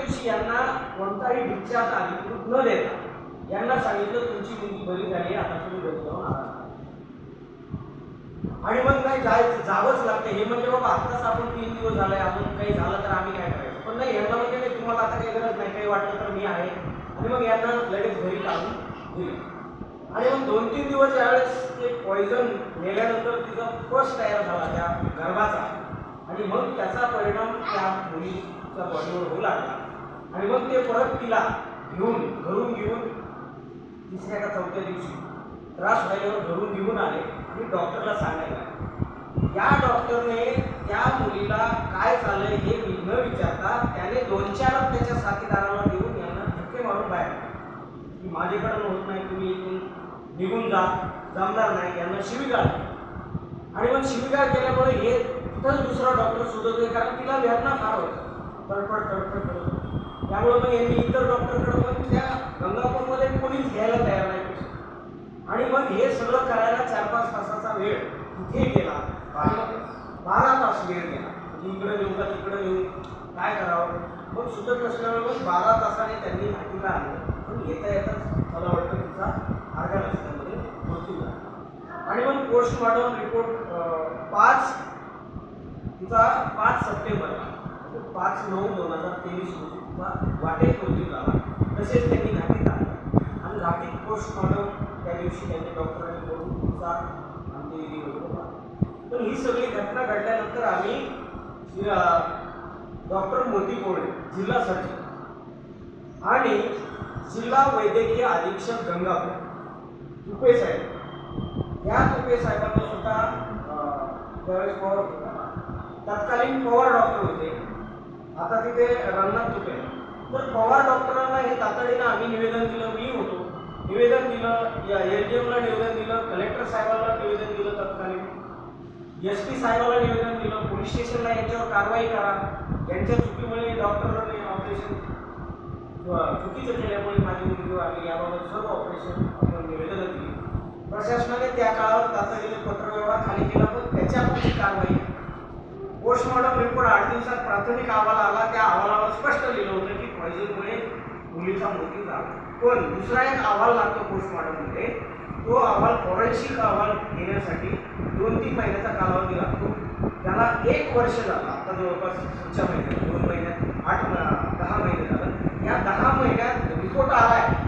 दिवशी यांना कोणताही डिस्चार्ज अधिकृत न देता यांना सांगितलं तुमची मुलगी बरी झाली, आता तुम्ही घरी जाऊन आराम करा. आणि मग नाही जावंच लागते. हे म्हणजे बाबा आत्ताच आपण 3 दिवस झाले, अजून काही झालं तर आम्ही काय करायचं. पण नाही, यांना म्हणजे नाही, तुम्हाला आता काही गरज नाही, काही वाटलं तर मी आहे. आणि मग यांना लगेच घरी काढून दिलं. आणि मग 2-3 दिवस ज्यावेळेस ते पॉइझन नेल्यानंतर तिचा फर्स्ट तयार झाला त्या गर्भाचा, आणि मग त्याचा परिणाम त्या मुलीच्या बॉडीवर होऊ लागला. आणि मग ते परत तिला घरून घेऊन 3ऱ्या का 4थ्या दिवशी त्रास व्हायल्यावर घरून घेऊन आले आणि डॉक्टरला सांगायला. या डॉक्टरने त्या मुलीला काय झालंय हे न विचारता त्याने 2-4 त्याच्या साथीदाराला देऊन यांना धक्के मारून बाहेर की माझ्याकडून होत नाही, तुम्ही इथून निघून जा, जमणार नाही, यांना शिवीगाळ. आणि मग शिवीगाळ केल्यामुळे हे तिथंच दुसरा डॉक्टर शोधतोय, कारण तिला वेदना फार होत, तडफड करत. त्यामुळे मग यांनी इतर डॉक्टरकडे पण त्या गंगापूरमध्ये कोणीच घ्यायला तयार नाही. आणि मग हे सगळं करायला 4-5 तासाचा वेळ तिथे गेला. 12 तास वेळ गेला. इकडे नेऊ का तिकडे नेऊ, काय करावं. मग सुचत नसल्यामुळे मग 12 तासाने त्यांनी हातीला आणलं. पण येताच मला वाटतं तिचा आर्गन असल्यामध्ये मृत्यू झाला. आणि मग पोस्टमॉर्टम रिपोर्ट 5 सप्टेंबरला 5/9/2023 रोजी तिचा वाटेत मृत्यू झाला. तसेच त्यांनी घाटीत आणलं आणि घाटीत पोस्टमॉर्टम त्या दिवशी त्यांनी डॉक्टरांनी बोलून तिचा अंत्यविधी वगैरे झाला. पण ही सगळी घटना घडल्यानंतर आम्ही डॉक्टर मोती कोळे, जिल्हा सर्जन आणि जिल्हा वैद्यकीय अधीक्षक गंगापूर तुपे साहेब, या तुपे साहेबांना सुद्धा त्यावेळेस पवार होता, तत्कालीन पवार डॉक्टर होते, आता तिथे रंगनाथ तुपे. तर पवार डॉक्टरांना हे तातडीनं आम्ही निवेदन दिलं, मी होतो, निवेदन दिलं, या LDMला निवेदन दिलं, कलेक्टर साहेबांना निवेदन दिलं, तत्कालीन SP साहेबांना निवेदन दिलं, पोलीस स्टेशनला यांच्यावर कारवाई करा, यांच्या चुकीमुळे डॉक्टरांनी ऑपरेशन चुकीचं केल्यामुळे माझी मुलगी वाढली, याबाबत सर्व ऑपरेशन आपण निवेदनं दिली. प्रशासनाने त्या काळावर तातडीने पत्रव्यवहार खाली केला, पण त्याच्यापुढची कारवाई. पोस्टमॉर्टम रिपोर्ट 8 दिवसात प्राथमिक अहवाल आला. त्या अहवालावर स्पष्ट लिहिलं होतं की पॉइझनमुळे मुलीचा मृत्यू झाला. पण दुसरा एक अहवाल लागतो पोस्टमॉर्टममध्ये, तो अहवाल फॉरेन्सिक अहवाल घेण्यासाठी 2-3 महिन्याचा कालावधी लागतो. त्याला 1 वर्ष झालं. आता जवळपास पुढच्या महिन्यात 2 महिन्यात 10 महिने झालं. या 10 महिन्यात रिपोर्ट आला आहे